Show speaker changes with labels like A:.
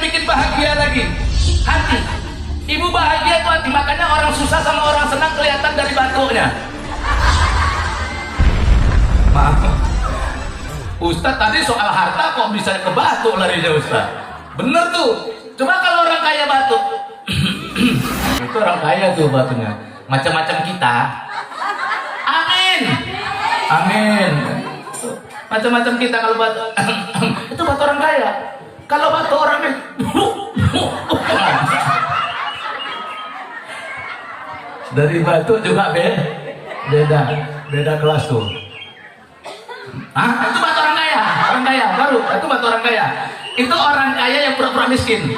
A: bikin bahagia lagi? Hati. Ibu bahagia itu hati, makanya orang susah sama orang senang kelihatan dari batunya. Maaf, Ustadz tadi soal harta kok bisa ke batu larinya Ustadz. Bener tuh. Coba kalau orang kaya batu. Itu orang kaya tuh batunya. Macam-macam kita. Amin. Amin. Macam-macam kita kalau batu. Itu batu orang kaya. Kalau batu orangnya dari batu juga beda kelas tuh. Ah, itu batu orang kaya baru. Itu batu orang kaya. Itu orang kaya yang pura-pura miskin.